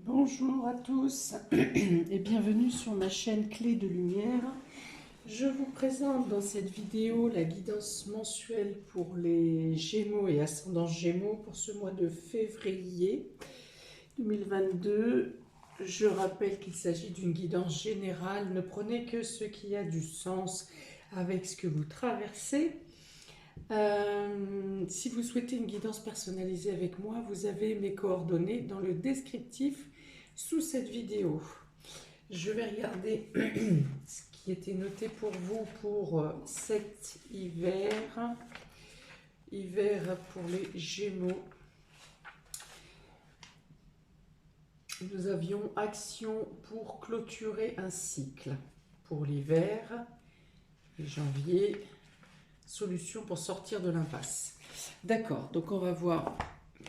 Bonjour à tous et bienvenue sur ma chaîne Clé de Lumière. Je vous présente dans cette vidéo la guidance mensuelle pour les Gémeaux et ascendants Gémeaux pour ce mois de février 2022. Je rappelle qu'il s'agit d'une guidance générale. Ne prenez que ce qui a du sens avec ce que vous traversez. Si vous souhaitez une guidance personnalisée avec moi, vous avez mes coordonnées dans le descriptif sous cette vidéo. Je vais regarder ce qui était noté pour vous pour cet hiver. Hiver pour les Gémeaux. Nous avions action pour clôturer un cycle. Pour l'hiver, janvier, solution pour sortir de l'impasse. D'accord, donc on va voir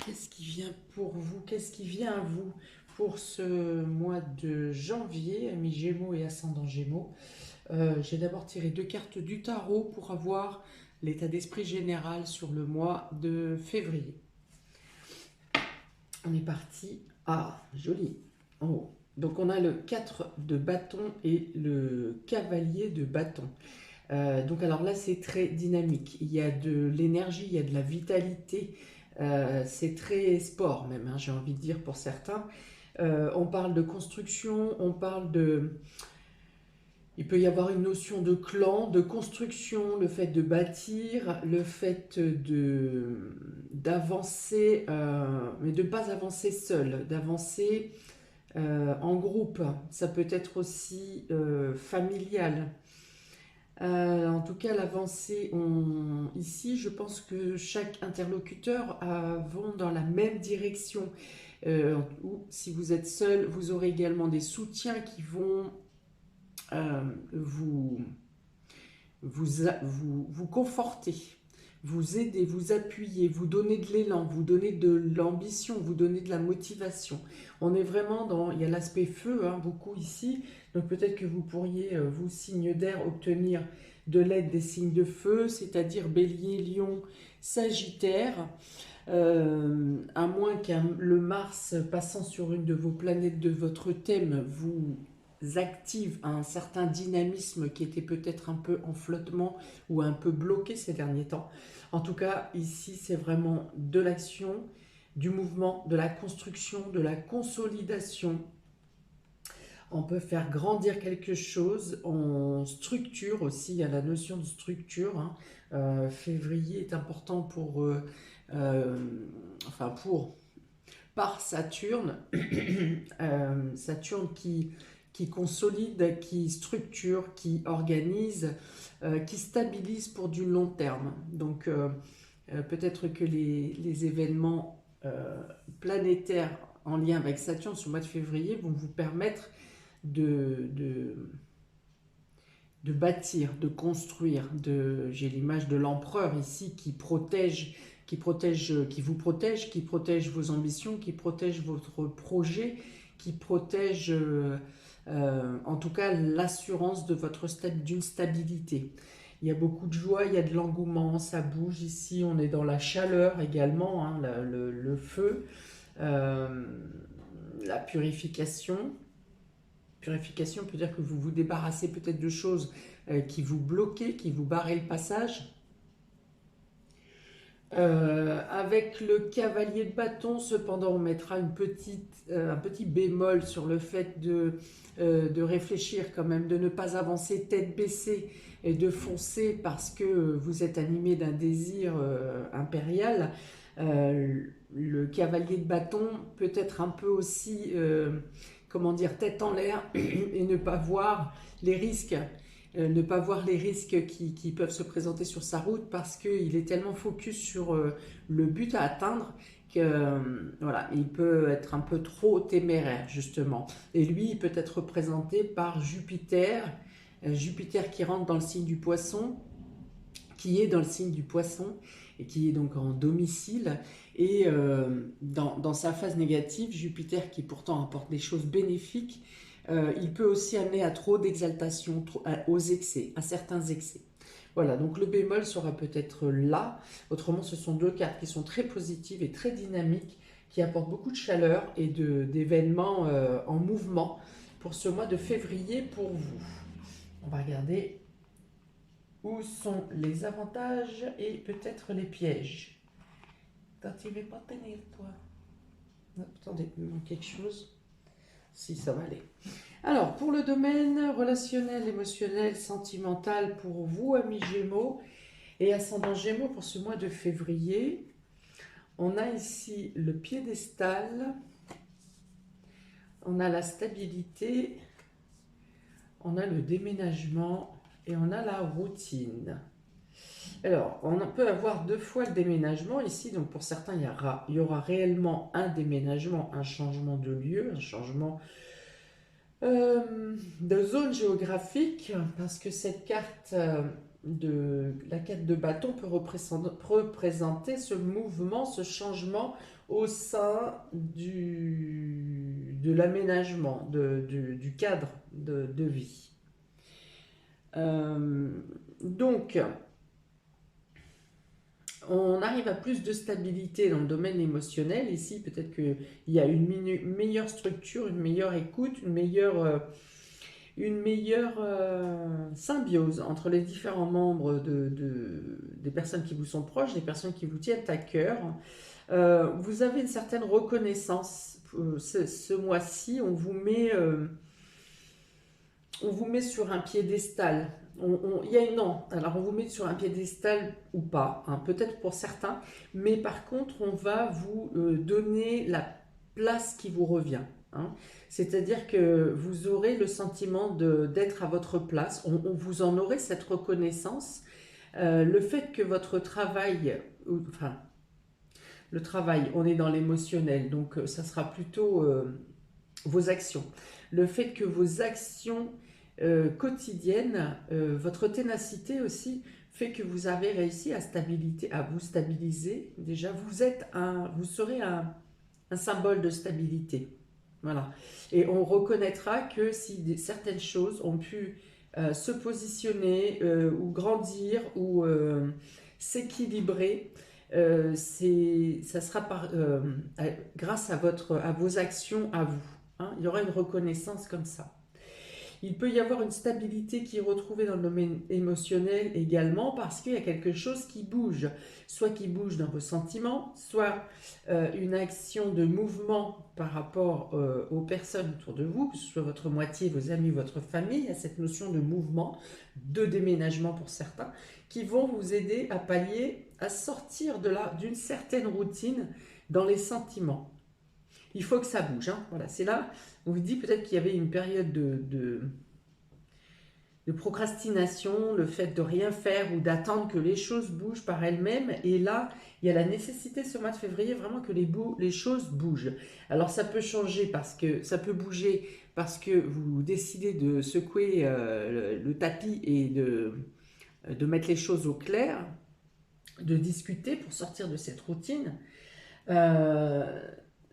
qu'est-ce qui vient pour vous, qu'est-ce qui vient à vous pour ce mois de janvier, amis Gémeaux et ascendants Gémeaux. J'ai d'abord tiré 2 cartes du tarot pour avoir l'état d'esprit général sur le mois de février. On est parti. Ah, joli. Oh. Donc on a le 4 de bâton et le cavalier de bâton. Donc alors là c'est très dynamique, il y a de l'énergie, il y a de la vitalité, c'est très sport même, hein, j'ai envie de dire pour certains. On parle de construction, on parle de... Il peut y avoir une notion de clan, de construction, le fait de bâtir, le fait d'avancer, mais de ne pas avancer seul, d'avancer en groupe. Ça peut être aussi familial. En tout cas, l'avancée, ici, je pense que chaque interlocuteur vont dans la même direction. Ou si vous êtes seul, vous aurez également des soutiens qui vont vous conforter, vous aider, vous appuyer, vous donner de l'élan, vous donner de l'ambition, vous donner de la motivation. On est vraiment dans... Il y a l'aspect feu, hein, beaucoup ici. Donc peut-être que vous pourriez, vous, signes d'air, obtenir de l'aide des signes de feu, c'est-à-dire Bélier, Lion, Sagittaire. À moins le Mars passant sur une de vos planètes de votre thème vous active un certain dynamisme qui était peut-être un peu en flottement ou un peu bloqué ces derniers temps. En tout cas, ici, c'est vraiment de l'action, du mouvement, de la construction, de la consolidation. On peut faire grandir quelque chose, on structure aussi, il y a la notion de structure. Hein. Février est important par Saturne, Saturne qui consolide, qui structure, qui organise, qui stabilise pour du long terme. Donc peut-être que les événements planétaires en lien avec Saturne sur le mois de février vont vous permettre de bâtir, de construire. J'ai l'image de l'empereur ici qui vous protège, qui protège vos ambitions, qui protège votre projet, qui protège en tout cas l'assurance de d'une stabilité. Il y a beaucoup de joie, il y a de l'engouement, ça bouge ici, on est dans la chaleur également, hein, le feu, la purification. Purification peut dire que vous vous débarrassez peut-être de choses qui vous bloquaient, qui vous barraient le passage. Avec le cavalier de bâton, cependant, on mettra un petit bémol sur le fait de réfléchir quand même, de ne pas avancer tête baissée et de foncer parce que vous êtes animé d'un désir impérial. Le cavalier de bâton peut être un peu aussi, comment dire, tête en l'air et ne pas voir les risques. Ne pas voir les risques qui peuvent se présenter sur sa route parce qu'il est tellement focus sur le but à atteindre que voilà, il peut être un peu trop téméraire justement. Et lui, il peut être représenté par Jupiter, Jupiter qui rentre dans le signe du Poisson, qui est dans le signe du Poisson et qui est donc en domicile. Et dans sa phase négative, Jupiter qui pourtant apporte des choses bénéfiques, il peut aussi amener à trop d'exaltation, aux excès, à certains excès. Voilà, donc le bémol sera peut-être là. Autrement, ce sont 2 cartes qui sont très positives et très dynamiques qui apporte beaucoup de chaleur et d'événements en mouvement pour ce mois de février pour vous. On va regarder où sont les avantages et peut-être les pièges. Attends, tu ne veux pas tenir, toi? Non, attendez, il me manque quelque chose. Si, ça va aller. Alors, pour le domaine relationnel, émotionnel, sentimental, pour vous, amis Gémeaux et ascendant Gémeaux, pour ce mois de février, on a ici le piédestal, on a la stabilité, on a le déménagement et on a la routine. Alors, on peut avoir 2 fois le déménagement ici, donc pour certains, il y aura réellement un déménagement, un changement de lieu, un changement de zone géographique, parce que cette carte la carte de bâton peut représenter ce mouvement, ce changement au sein de l'aménagement, du cadre de vie. Donc, on arrive à plus de stabilité dans le domaine émotionnel. Ici, peut-être qu'il y a une meilleure structure, une meilleure écoute, une meilleure symbiose entre les différents membres des personnes qui vous sont proches, des personnes qui vous tiennent à cœur. Vous avez une certaine reconnaissance. Ce mois-ci, on vous met sur un piédestal. Alors on vous met sur un piédestal ou pas, hein, peut-être pour certains, mais par contre on va vous donner la place qui vous revient. Hein. C'est-à-dire que vous aurez le sentiment d'être à votre place, vous en aurez cette reconnaissance. Le fait que votre travail, enfin le travail, on est dans l'émotionnel, donc ça sera plutôt vos actions. Le fait que vos actions quotidienne, votre ténacité aussi fait que vous avez réussi à vous stabiliser. Déjà, vous serez un symbole de stabilité. Voilà. Et on reconnaîtra que si certaines choses ont pu se positionner ou grandir ou s'équilibrer, ça sera grâce à vos actions à vous. Hein. Il y aura une reconnaissance comme ça. Il peut y avoir une stabilité qui est retrouvée dans le domaine émotionnel également parce qu'il y a quelque chose qui bouge. Soit qui bouge dans vos sentiments, soit une action de mouvement par rapport aux personnes autour de vous, que ce soit votre moitié, vos amis, votre famille. Il y a cette notion de mouvement, de déménagement pour certains, qui vont vous aider à pallier, à sortir d'une certaine routine dans les sentiments. Il faut que ça bouge. Hein. Voilà, c'est là, on vous dit peut-être qu'il y avait une période de procrastination, le fait de rien faire ou d'attendre que les choses bougent par elles-mêmes. Et là, il y a la nécessité ce mois de février vraiment que les choses bougent. Alors ça peut changer ça peut bouger parce que vous décidez de secouer le tapis et de mettre les choses au clair, de discuter pour sortir de cette routine.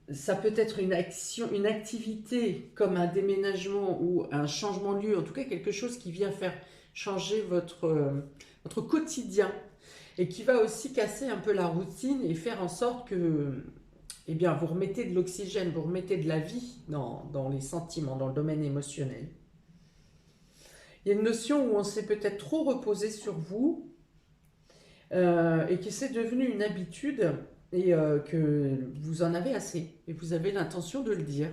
Ça peut être une action, une activité comme un déménagement ou un changement de lieu, en tout cas quelque chose qui vient faire changer votre quotidien et qui va aussi casser un peu la routine et faire en sorte que eh bien, vous remettez de l'oxygène, vous remettez de la vie dans les sentiments, dans le domaine émotionnel. Il y a une notion où on s'est peut-être trop reposé sur vous et que c'est devenu une habitude et que vous en avez assez et vous avez l'intention de le dire.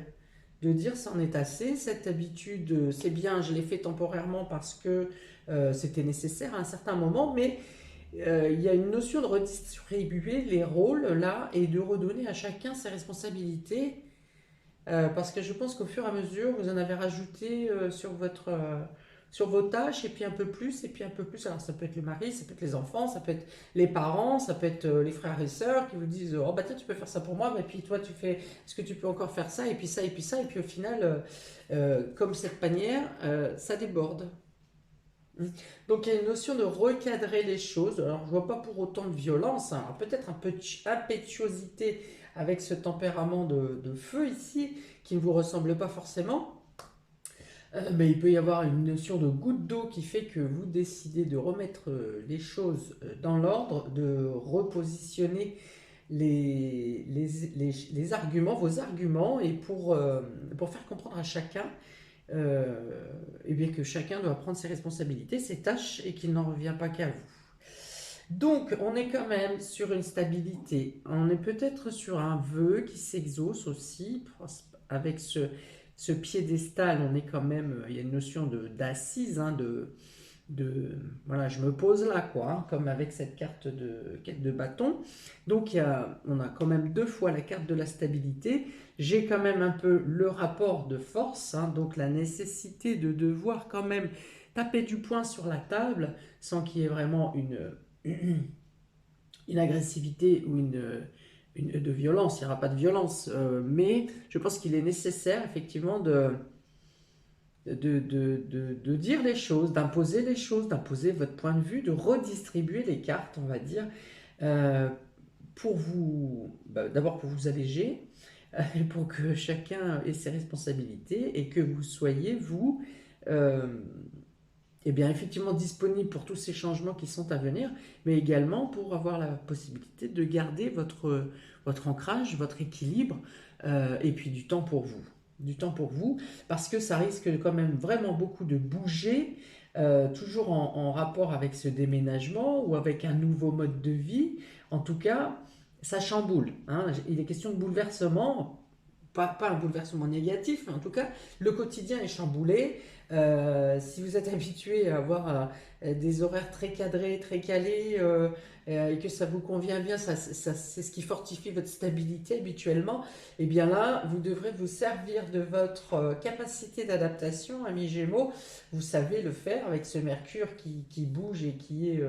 De dire ça en est assez, cette habitude c'est bien, je l'ai fait temporairement parce que c'était nécessaire à un certain moment, mais il y a une notion de redistribuer les rôles là et de redonner à chacun ses responsabilités parce que je pense qu'au fur et à mesure vous en avez rajouté sur vos tâches, et puis un peu plus, et puis un peu plus. Alors ça peut être le mari, ça peut être les enfants, ça peut être les parents, ça peut être les frères et sœurs qui vous disent « Oh bah tiens, tu peux faire ça pour moi, mais puis toi tu fais, est-ce que tu peux encore faire ça, et puis ça, et puis ça », et puis au final, comme cette panière, ça déborde. Donc il y a une notion de recadrer les choses. Alors je ne vois pas pour autant de violence, hein. Peut-être un peu d'impétuosité avec ce tempérament de feu ici, qui ne vous ressemble pas forcément. Mais il peut y avoir une notion de goutte d'eau qui fait que vous décidez de remettre les choses dans l'ordre, de repositionner les arguments, vos arguments, et pour faire comprendre à chacun eh bien que chacun doit prendre ses responsabilités, ses tâches, et qu'il n'en revient pas qu'à vous. Donc, on est quand même sur une stabilité. On est peut-être sur un vœu qui s'exauce aussi. Avec ce piédestal, on est quand même. Il y a une notion d'assise, hein, voilà, je me pose là, quoi, hein, comme avec cette carte de bâton. Donc, on a quand même 2 fois la carte de la stabilité. J'ai quand même un peu le rapport de force, hein, donc la nécessité de devoir quand même taper du poing sur la table sans qu'il y ait vraiment une agressivité ou de violence. Il n'y aura pas de violence, mais je pense qu'il est nécessaire effectivement de dire les choses, d'imposer les choses, d'imposer votre point de vue, de redistribuer les cartes, on va dire, euh, pour vous, d'abord pour vous alléger, pour que chacun ait ses responsabilités et que vous soyez, vous, euh, eh bien, effectivement disponible pour tous ces changements qui sont à venir, mais également pour avoir la possibilité de garder votre ancrage, votre équilibre, et puis du temps pour vous. Du temps pour vous, parce que ça risque quand même vraiment beaucoup de bouger, toujours en rapport avec ce déménagement ou avec un nouveau mode de vie. En tout cas, ça chamboule, hein. Il est question de bouleversement, pas un bouleversement négatif, mais en tout cas, le quotidien est chamboulé. Si vous êtes habitué à avoir des horaires très cadrés, très calés, et que ça vous convient bien, c'est ce qui fortifie votre stabilité habituellement, et bien là, vous devrez vous servir de votre capacité d'adaptation, ami Gémeaux. Vous savez le faire avec ce Mercure qui bouge et qui est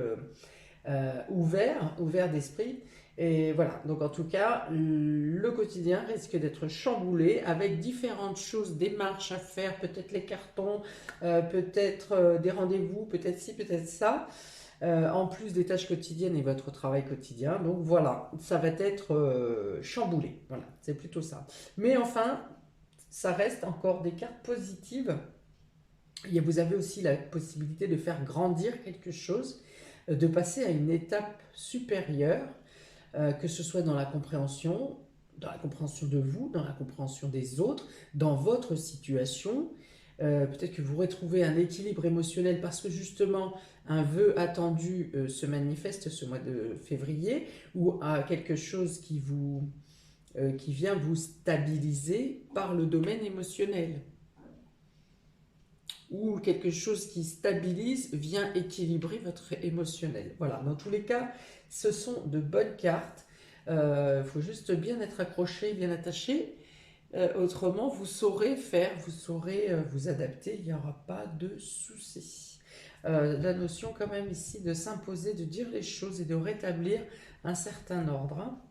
ouvert d'esprit. Et voilà, donc en tout cas, le quotidien risque d'être chamboulé avec différentes choses, des marches à faire, peut-être les cartons, peut-être des rendez-vous, peut-être ci, peut-être ça, en plus des tâches quotidiennes et votre travail quotidien. Donc voilà, ça va être chamboulé. Voilà, c'est plutôt ça. Mais enfin, ça reste encore des cartes positives. Vous avez aussi la possibilité de faire grandir quelque chose, de passer à une étape supérieure, que ce soit dans la compréhension de vous, dans la compréhension des autres, dans votre situation. Peut-être que vous retrouvez un équilibre émotionnel parce que justement un vœu attendu se manifeste ce mois de février, ou à quelque chose qui vient vous stabiliser par le domaine émotionnel, ou quelque chose qui stabilise vient équilibrer votre émotionnel. Voilà, dans tous les cas, ce sont de bonnes cartes. Il faut juste bien être accroché, bien attaché. Autrement, vous saurez faire, vous saurez vous adapter, il n'y aura pas de souci. La notion quand même ici de s'imposer, de dire les choses et de rétablir un certain ordre, hein.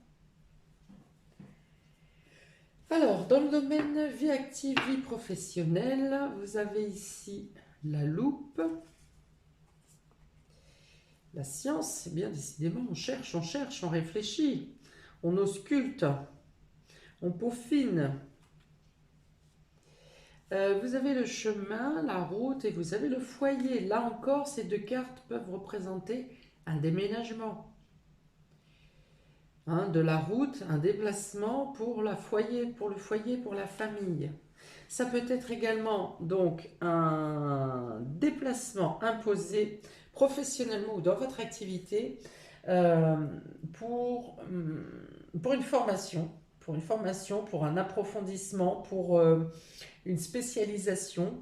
Alors, dans le domaine vie active, vie professionnelle, vous avez ici la loupe. La science, bien décidément, on cherche, on réfléchit, on ausculte, on peaufine. Vous avez le chemin, la route, et vous avez le foyer. Là encore, ces 2 cartes peuvent représenter un déménagement. Hein, de la route, un déplacement pour le foyer, pour la famille. Ça peut être également donc un déplacement imposé professionnellement ou dans votre activité, euh, pour, hum, pour une formation, pour un approfondissement, pour une spécialisation.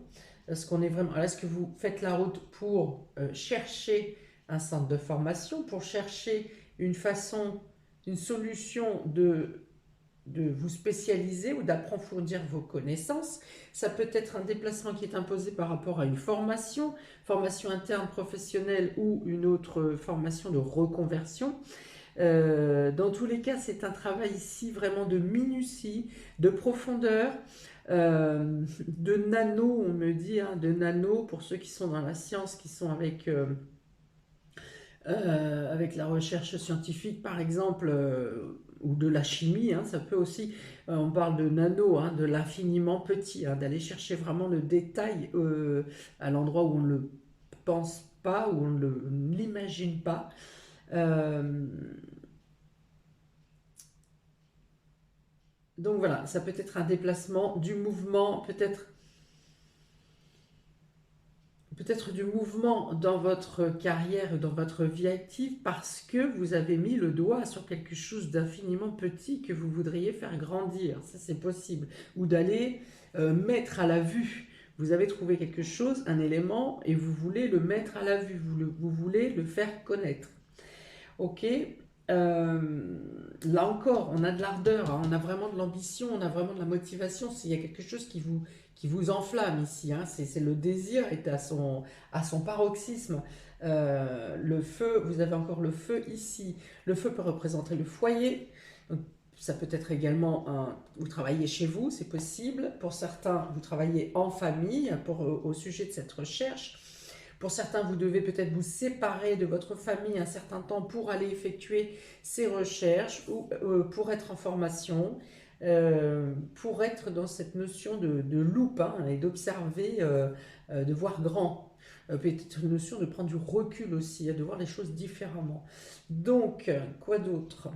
Est-ce qu'on est vraiment, est-ce que vous faites la route pour chercher un centre de formation, pour chercher une façon, une solution de vous spécialiser ou d'approfondir vos connaissances? Ça peut être un déplacement qui est imposé par rapport à une formation interne professionnelle, ou une autre formation de reconversion. Dans tous les cas, c'est un travail ici vraiment de minutie, de profondeur, de nano, on me dit, hein, de nano pour ceux qui sont dans la science, qui sont avec la recherche scientifique par exemple, ou de la chimie, hein. Ça peut aussi, on parle de nano, hein, de l'infiniment petit, hein, d'aller chercher vraiment le détail à l'endroit où on ne le pense pas, où on ne l'imagine pas. Euh, Donc voilà, ça peut être un déplacement, du mouvement, peut-être du mouvement dans votre carrière, dans votre vie active, parce que vous avez mis le doigt sur quelque chose d'infiniment petit que vous voudriez faire grandir. Ça, c'est possible. Ou d'aller mettre à la vue. Vous avez trouvé quelque chose, un élément, et vous voulez le mettre à la vue. Vous voulez le faire connaître. Ok. Là encore, on a de l'ardeur, hein, on a vraiment de l'ambition, on a vraiment de la motivation. S'il y a quelque chose qui vous enflamme ici, hein, c'est le désir est à son paroxysme. Le feu, vous avez encore le feu ici. Le feu peut représenter le foyer. Donc, ça peut être également vous travaillez chez vous, c'est possible. Pour certains, vous travaillez en famille au sujet de cette recherche. Pour certains, vous devez peut-être vous séparer de votre famille un certain temps pour aller effectuer ces recherches ou pour être en formation, pour être dans cette notion de loupe hein, et d'observer, de voir grand. Peut-être une notion de prendre du recul aussi, de voir les choses différemment. Donc, quoi d'autre?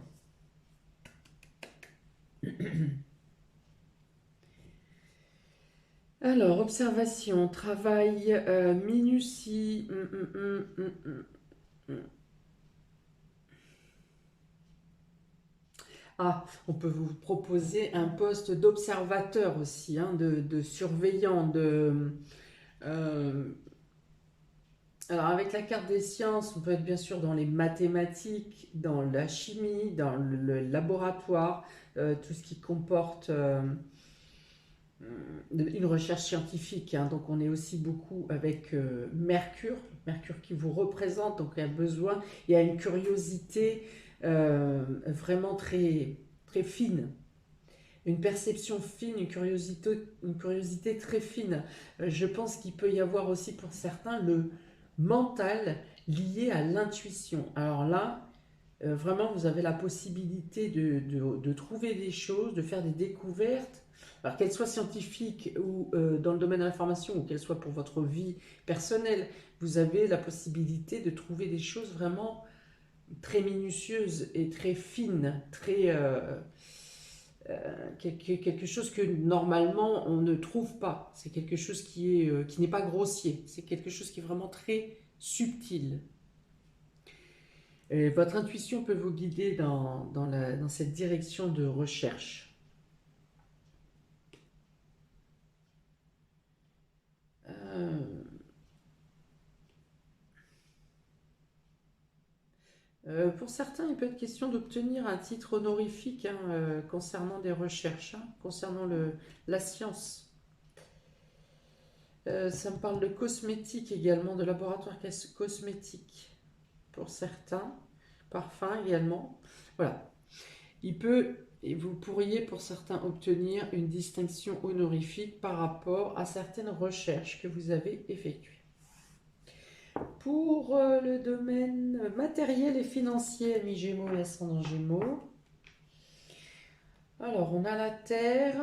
Alors, observation, travail, minutie. Ah, on peut vous proposer un poste d'observateur aussi, hein, de surveillant, euh, alors avec la carte des sciences, on peut être bien sûr dans les mathématiques, dans la chimie, dans le laboratoire, tout ce qui comporte une recherche scientifique, hein. Donc on est aussi beaucoup avec Mercure, Mercure qui vous représente, donc il y a besoin, il y a une curiosité vraiment très, très fine, une perception fine, une curiosité très fine. Je pense qu'il peut y avoir aussi pour certains le mental lié à l'intuition. Alors là, vraiment, vous avez la possibilité de trouver des choses, de faire des découvertes, alors qu'elles soient scientifiques ou dans le domaine de l'information, ou qu'elles soient pour votre vie personnelle. Vous avez la possibilité de trouver des choses vraiment très minutieuses et très fines, très, quelque chose que normalement on ne trouve pas. C'est quelque chose qui n'est pas grossier. C'est quelque chose qui est vraiment très subtil. Et votre intuition peut vous guider dans cette direction de recherche. Euh, pour certains, il peut être question d'obtenir un titre honorifique hein, concernant des recherches, hein, concernant la science. Ça me parle de cosmétiques également, de laboratoire cosmétique pour certains, parfums également. Voilà. Et vous pourriez pour certains obtenir une distinction honorifique par rapport à certaines recherches que vous avez effectuées. Pour le domaine matériel et financier, amis Gémeaux et ascendant Gémeaux, alors on a la Terre,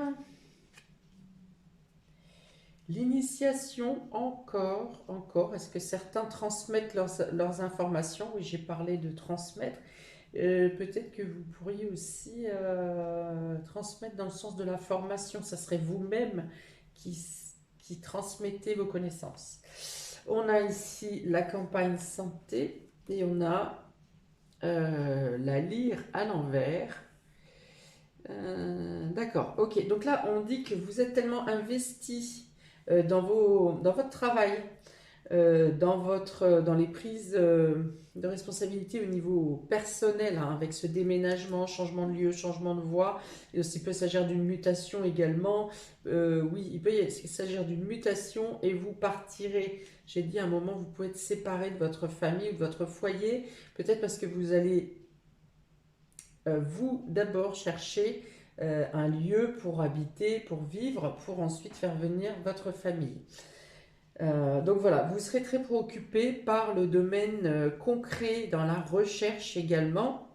l'initiation encore, est-ce que certains transmettent leurs informations? Oui, j'ai parlé de transmettre. Peut-être que vous pourriez aussi transmettre dans le sens de la formation, ça serait vous-même qui transmettez vos connaissances. On a ici la campagne santé et on a la lyre à l'envers. D'accord, ok. Donc là, on dit que vous êtes tellement investi dans votre travail, dans les prises de responsabilité au niveau personnel, hein, avec ce déménagement, changement de lieu, changement de voie. Et aussi, il peut s'agir d'une mutation également. Oui, il peut s'agir d'une mutation et vous partirez. J'ai dit à un moment, vous pouvez être séparé de votre famille ou de votre foyer, peut-être parce que vous allez, vous, d'abord chercher un lieu pour habiter, pour vivre, pour ensuite faire venir votre famille. Donc voilà, vous serez très préoccupé par le domaine concret dans la recherche également.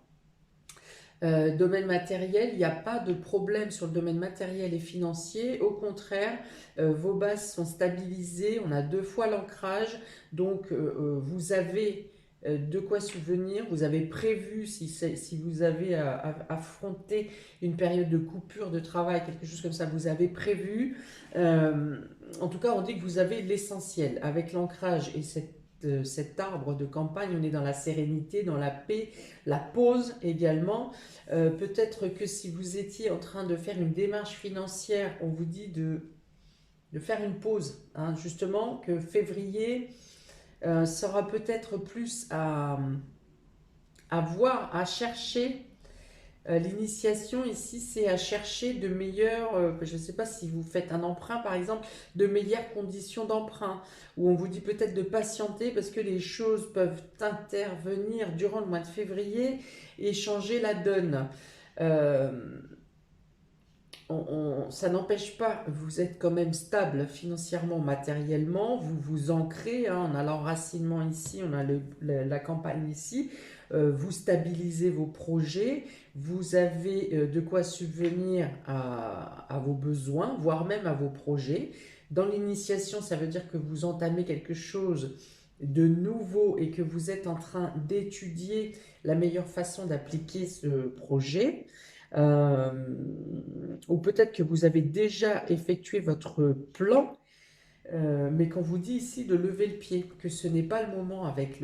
Domaine matériel, il n'y a pas de problème sur le domaine matériel et financier. Au contraire, vos bases sont stabilisées. On a 2 fois l'ancrage. Donc, vous avez de quoi subvenir. Vous avez prévu, si vous avez affronté une période de coupure de travail, quelque chose comme ça, vous avez prévu. En tout cas, on dit que vous avez l'essentiel. Avec l'ancrage et cet arbre de campagne, on est dans la sérénité, dans la paix, la pause également. Peut-être que si vous étiez en train de faire une démarche financière, on vous dit de faire une pause, hein, justement, que février sera peut-être plus à voir, à chercher. L'initiation ici, c'est à chercher de meilleures, je ne sais pas si vous faites un emprunt par exemple, de meilleures conditions d'emprunt, où on vous dit peut-être de patienter parce que les choses peuvent intervenir durant le mois de février et changer la donne. Euh, ça n'empêche pas, vous êtes quand même stable financièrement, matériellement, vous vous ancrez, hein, on a l'enracinement ici, on a la campagne ici, vous stabilisez vos projets, vous avez de quoi subvenir à vos besoins, voire même à vos projets. Dans l'initiation, ça veut dire que vous entamez quelque chose de nouveau et que vous êtes en train d'étudier la meilleure façon d'appliquer ce projet. Euh, ou peut-être que vous avez déjà effectué votre plan, mais qu'on vous dit ici de lever le pied, que ce n'est pas le moment avec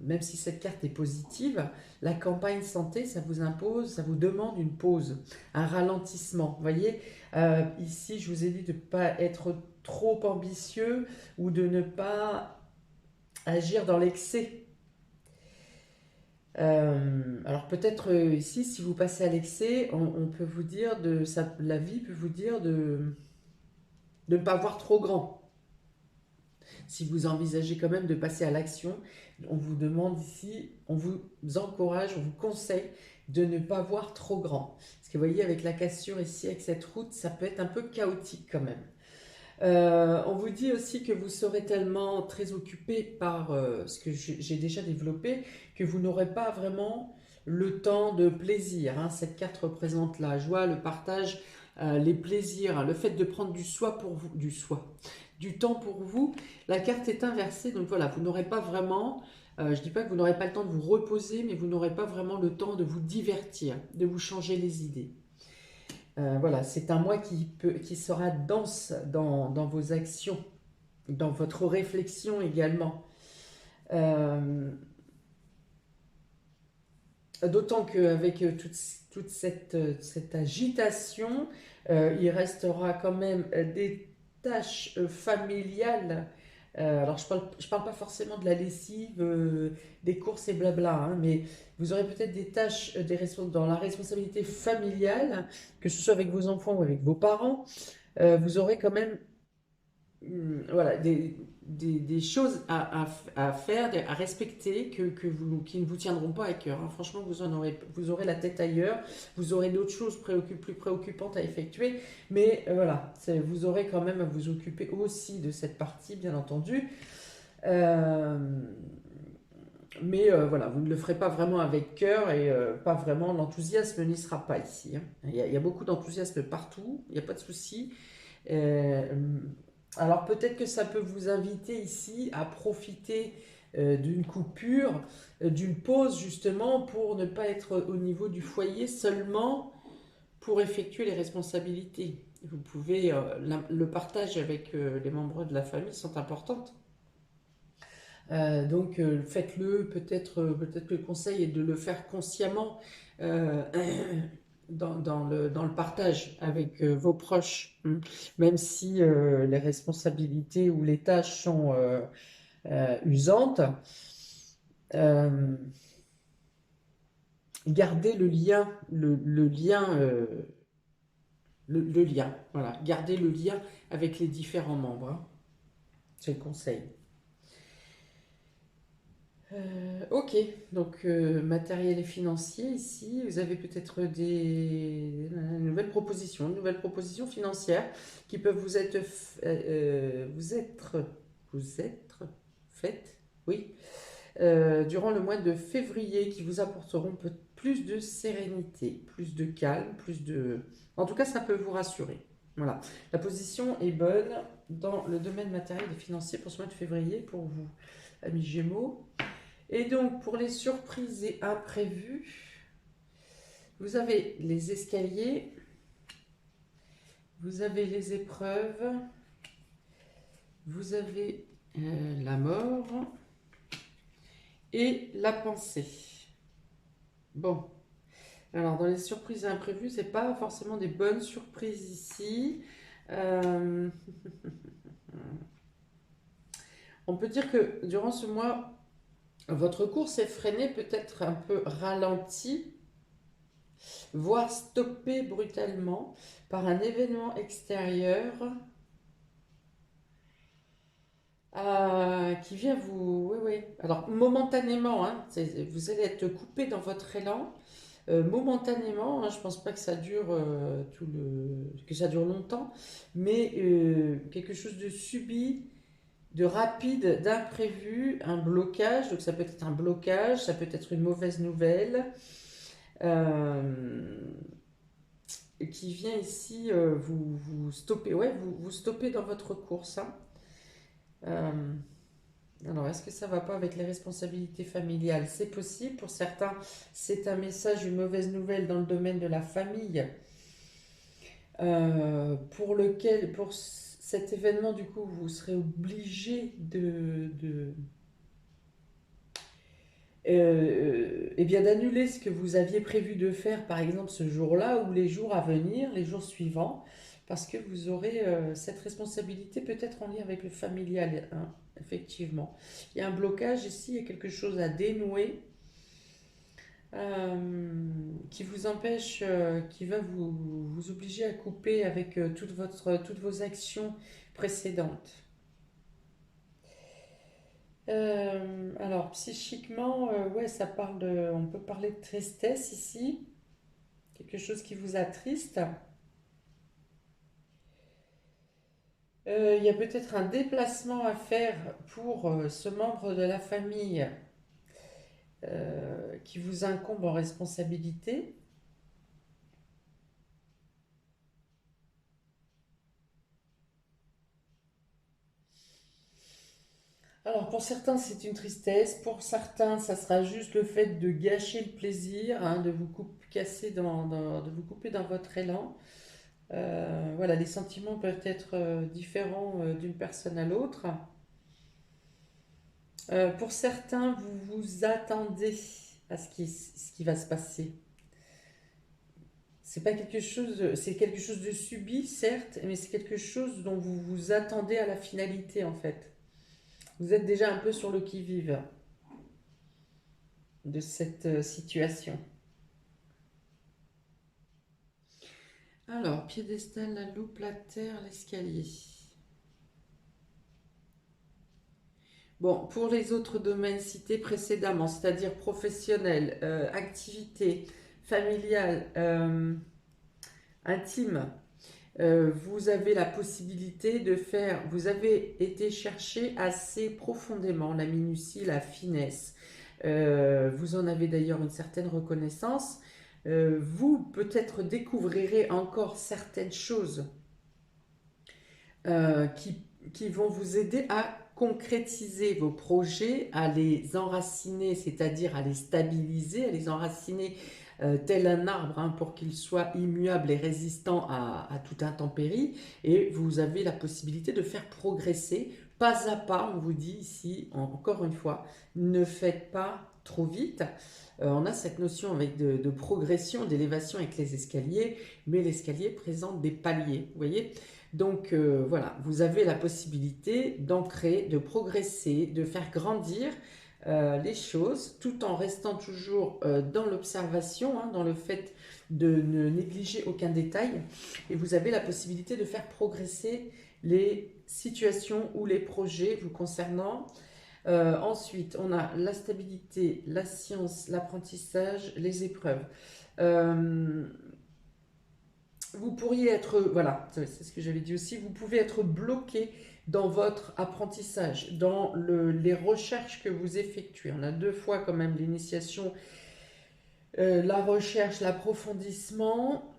même si cette carte est positive, la campagne santé, ça vous impose, ça vous demande une pause, un ralentissement. Vous voyez, ici, je vous ai dit de ne pas être trop ambitieux ou de ne pas agir dans l'excès. Alors peut-être ici, si vous passez à l'excès, on peut vous dire la vie peut vous dire de ne pas voir trop grand. Si vous envisagez quand même de passer à l'action, on vous demande ici, on vous encourage, on vous conseille de ne pas voir trop grand. Parce que vous voyez, avec la cassure ici, avec cette route, ça peut être un peu chaotique quand même. On vous dit aussi que vous serez tellement très occupé par ce que j'ai déjà développé que vous n'aurez pas vraiment le temps de plaisir, hein. Cette carte représente la joie, le partage, les plaisirs, hein, le fait de prendre du soi pour vous, du temps pour vous. La carte est inversée, donc voilà, vous n'aurez pas vraiment, je ne dis pas que vous n'aurez pas le temps de vous reposer, mais vous n'aurez pas vraiment le temps de vous divertir, de vous changer les idées. Voilà, c'est un mois qui sera dense dans vos actions, dans votre réflexion également. D'autant qu'avec toute cette agitation, il restera quand même des tâches familiales. Alors, je parle pas forcément de la lessive, des courses et blabla, hein, mais vous aurez peut-être des tâches dans la responsabilité familiale, que ce soit avec vos enfants ou avec vos parents. Vous aurez quand même voilà, des choses à faire, à respecter, qui ne vous tiendront pas à cœur, hein. Franchement, vous aurez la tête ailleurs, vous aurez d'autres choses plus préoccupantes à effectuer, mais voilà, vous aurez quand même à vous occuper aussi de cette partie, bien entendu. Euh, mais voilà, vous ne le ferez pas vraiment avec cœur et pas vraiment, l'enthousiasme n'y sera pas ici, hein. Il y a beaucoup d'enthousiasme partout, il n'y a pas de souci. Euh, alors peut-être que ça peut vous inviter ici à profiter d'une coupure, d'une pause justement pour ne pas être au niveau du foyer seulement pour effectuer les responsabilités. Vous pouvez, le partage avec les membres de la famille sont importantes. Donc faites-le, peut-être que le conseil est de le faire consciemment euh, dans le partage avec vos proches, hein. Même si les responsabilités ou les tâches sont usantes, euh, gardez le lien, le lien, le lien, voilà, gardez le lien avec les différents membres, hein. C'est le conseil. Ok, donc matériel et financier ici, vous avez peut-être des nouvelles propositions financières qui peuvent vous être faites, oui, durant le mois de février, qui vous apporteront plus de sérénité, plus de calme, En tout cas, ça peut vous rassurer. Voilà, la position est bonne dans le domaine matériel et financier pour ce mois de février pour vous, amis Gémeaux. Et donc, pour les surprises et imprévus, vous avez les escaliers, vous avez les épreuves, vous avez la mort et la pensée. Bon, alors dans les surprises et imprévues, c'est pas forcément des bonnes surprises ici. Euh, on peut dire que durant ce mois, votre course est freinée, peut-être un peu ralentie, voire stoppée brutalement par un événement extérieur qui vient vous... Oui, oui. Alors, momentanément, hein, vous allez être coupé dans votre élan. Momentanément, hein, je pense pas que ça dure que ça dure longtemps, mais quelque chose de subi, de rapide, d'imprévu, un blocage. Donc ça peut être un blocage, ça peut être une mauvaise nouvelle euh, qui vient ici vous stopper. Ouais, vous stoppez dans votre course, hein. Euh, alors, est-ce que ça va pas avec les responsabilités familiales? C'est possible. Pour certains, c'est un message, une mauvaise nouvelle dans le domaine de la famille, pour cet événement, du coup, vous serez obligé eh bien, d'annuler ce que vous aviez prévu de faire, par exemple, ce jour-là ou les jours à venir, les jours suivants, parce que vous aurez cette responsabilité peut-être en lien avec le familial, hein, effectivement. Il y a un blocage ici, il y a quelque chose à dénouer qui vous empêche, qui va vous obliger à couper avec toutes vos actions précédentes. Alors, psychiquement, ouais, on peut parler de tristesse ici, quelque chose qui vous attriste. Il y a peut-être un déplacement à faire pour ce membre de la famille qui vous incombe en responsabilité. Alors pour certains c'est une tristesse, pour certains ça sera juste le fait de gâcher le plaisir, hein, de de vous couper dans votre élan. Voilà, les sentiments peuvent être différents d'une personne à l'autre. Pour certains, vous vous attendez à ce qui va se passer. C'est pas quelque chose, c'est quelque chose de subi, certes, mais c'est quelque chose dont vous vous attendez à la finalité en fait. Vous êtes déjà un peu sur le qui-vive de cette situation. Alors, piédestal, la loupe, la terre, l'escalier. Bon, pour les autres domaines cités précédemment, c'est-à-dire professionnel, activité, familiale, intime, vous avez la possibilité de faire, vous avez été chercher assez profondément la minutie, la finesse. Vous en avez d'ailleurs une certaine reconnaissance. Vous peut-être découvrirez encore certaines choses euh, qui, qui vont vous aider à concrétiser vos projets, à les enraciner, c'est-à-dire à les stabiliser, à les enraciner tel un arbre, hein, pour qu'il soit immuable et résistant à toute intempérie. Et vous avez la possibilité de faire progresser pas à pas, on vous dit ici, encore une fois, ne faites pas trop vite. On a cette notion avec de progression, d'élévation avec les escaliers, mais l'escalier présente des paliers, vous voyez. Donc voilà, vous avez la possibilité d'ancrer, de progresser, de faire grandir les choses, tout en restant toujours dans l'observation, hein, dans le fait de ne négliger aucun détail. Et vous avez la possibilité de faire progresser les situations ou les projets vous concernant. Ensuite, on a la stabilité, la science, l'apprentissage, les épreuves. Euh, vous pourriez être, voilà, c'est ce que j'avais dit aussi, vous pouvez être bloqué dans votre apprentissage, dans les recherches que vous effectuez. On a deux fois quand même l'initiation, la recherche, l'approfondissement,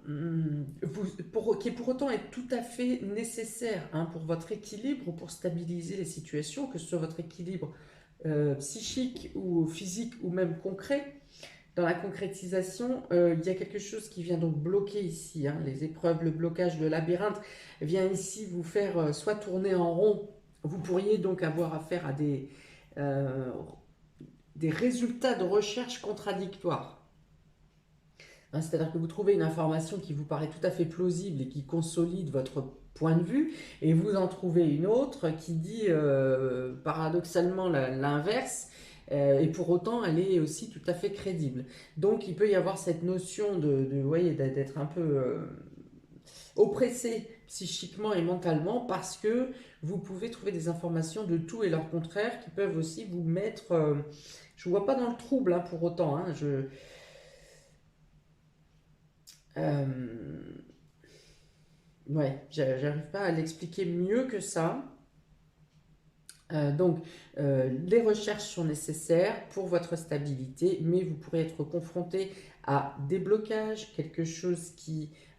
qui pour autant est tout à fait nécessaire, hein, pour votre équilibre ou pour stabiliser les situations, que ce soit votre équilibre psychique ou physique ou même concret. Dans la concrétisation, il y a quelque chose qui vient donc bloquer ici, hein, les épreuves, le blocage, le labyrinthe vient ici vous faire soit tourner en rond. Vous pourriez donc avoir affaire à euh, des résultats de recherche contradictoires. Hein, c'est-à-dire que vous trouvez une information qui vous paraît tout à fait plausible et qui consolide votre point de vue, et vous en trouvez une autre qui dit paradoxalement l'inverse, et pour autant elle est aussi tout à fait crédible. Donc il peut y avoir cette notion vous voyez, d'être un peu oppressé psychiquement et mentalement parce que vous pouvez trouver des informations de tout et leur contraire qui peuvent aussi vous mettre, je ne vous vois pas dans le trouble hein, pour autant, hein, euh, ouais, j'arrive pas à l'expliquer mieux que ça. Donc, les recherches sont nécessaires pour votre stabilité, mais vous pourrez être confronté à des blocages,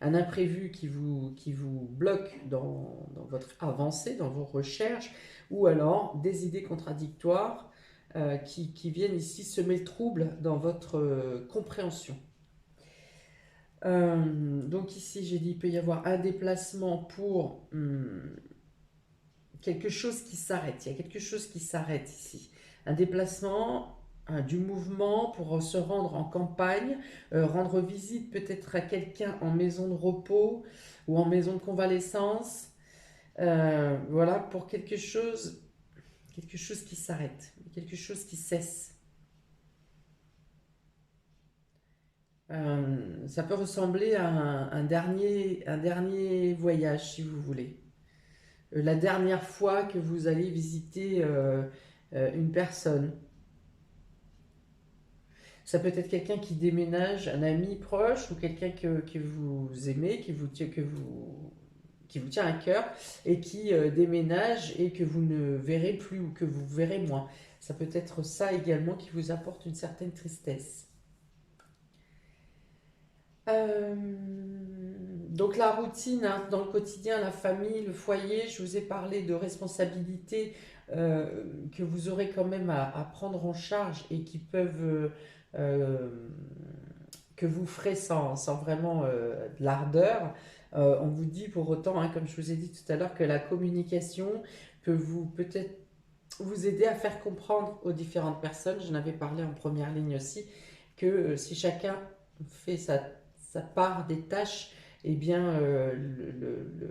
un imprévu qui vous bloque dans votre avancée, dans vos recherches, ou alors des idées contradictoires qui viennent ici semer le trouble dans votre compréhension. Donc ici, j'ai dit, il peut y avoir un déplacement pour quelque chose qui s'arrête. Il y a quelque chose qui s'arrête ici. Un déplacement, du mouvement pour se rendre en campagne, rendre visite peut-être à quelqu'un en maison de repos ou en maison de convalescence. Voilà, pour quelque chose qui s'arrête, quelque chose qui cesse. Ça peut ressembler à un dernier voyage, si vous voulez. La dernière fois que vous allez visiter une personne. Ça peut être quelqu'un qui déménage, un ami proche ou quelqu'un que vous aimez, qui vous tient à cœur et qui déménage et que vous ne verrez plus ou que vous verrez moins. Ça peut être ça également qui vous apporte une certaine tristesse. Euh, donc la routine hein, dans le quotidien, la famille, le foyer, je vous ai parlé de responsabilités que vous aurez quand même à prendre en charge et qui peuvent euh, que vous ferez sans vraiment de l'ardeur. On vous dit pour autant, hein, comme je vous ai dit tout à l'heure, que la communication peut vous peut-être vous aider à faire comprendre aux différentes personnes. J'en avais parlé en première ligne aussi, que si chacun fait sa part des tâches, eh bien,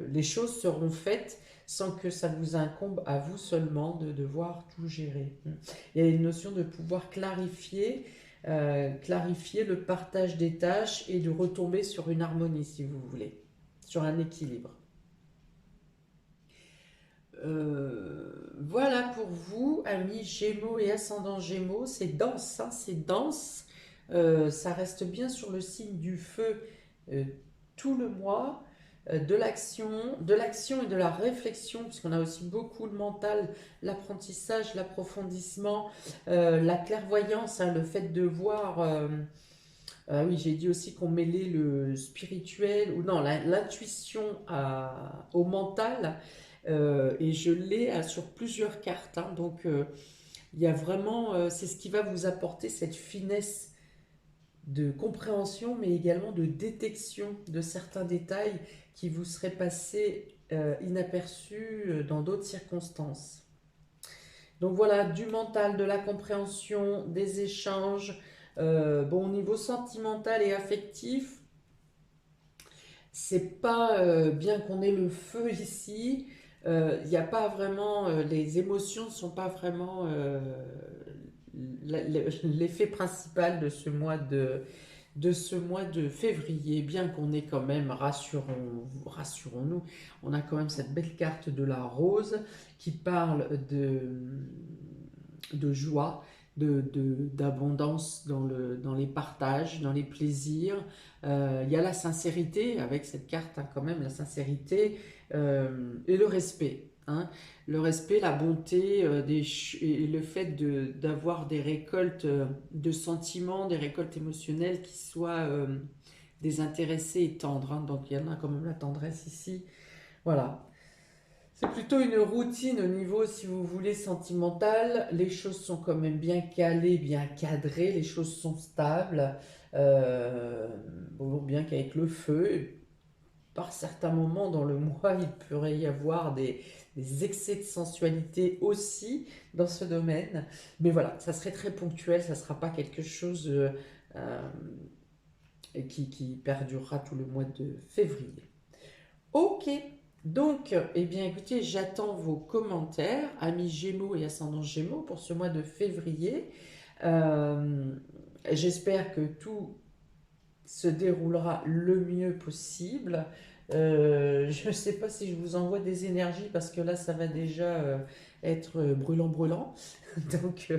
les choses seront faites sans que ça vous incombe à vous seulement de devoir tout gérer. Il y a une notion de pouvoir clarifier le partage des tâches et de retomber sur une harmonie, si vous voulez, sur un équilibre. Voilà pour vous, amis Gémeaux et ascendant Gémeaux. C'est dense, hein, c'est dense. Ça reste bien sur le signe du feu euh, tout le mois. De l'action et de la réflexion, puisqu'on a aussi beaucoup le mental, l'apprentissage, l'approfondissement, la clairvoyance, hein, le fait de voir. Oui, j'ai dit aussi qu'on mêlait le spirituel, ou non, l'intuition au mental, et je l'ai sur plusieurs cartes, hein. Donc, il y a vraiment, c'est ce qui va vous apporter cette finesse de compréhension, mais également de détection de certains détails qui vous seraient passés inaperçus dans d'autres circonstances. Donc voilà, du mental, de la compréhension, des échanges. Bon, au niveau sentimental et affectif, c'est pas bien qu'on ait le feu ici. Il n'y a pas vraiment, les émotions ne sont pas vraiment l'effet principal de ce mois de février, bien qu'on ait quand même, rassurons-nous, on a quand même cette belle carte de la rose qui parle de joie, d'abondance dans les partages, dans les plaisirs. Il y a la sincérité, avec cette carte hein, quand même, la sincérité et le respect. Hein. Le respect, la bonté et le fait d'avoir des récoltes de sentiments, des récoltes émotionnelles qui soient désintéressées et tendres. Hein. Donc il y en a quand même la tendresse ici. Voilà. C'est plutôt une routine au niveau, si vous voulez, sentimental. Les choses sont quand même bien calées, bien cadrées, les choses sont stables. Euh, bon, bien qu'avec le feu, par certains moments dans le mois, il pourrait y avoir des excès de sensualité aussi dans ce domaine. Mais voilà, ça serait très ponctuel, ça ne sera pas quelque chose euh, qui perdurera tout le mois de février. Ok, donc, eh bien écoutez, j'attends vos commentaires, amis Gémeaux et ascendants Gémeaux, pour ce mois de février. Euh, J'espère que tout se déroulera le mieux possible. Je ne sais pas si je vous envoie des énergies parce que là, ça va déjà être brûlant, brûlant. Donc,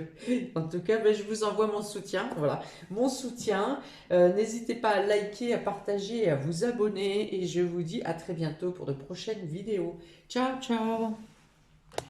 en tout cas, ben, je vous envoie mon soutien. Voilà, mon soutien. N'hésitez pas à liker, à partager et à vous abonner. Et je vous dis à très bientôt pour de prochaines vidéos. Ciao, ciao!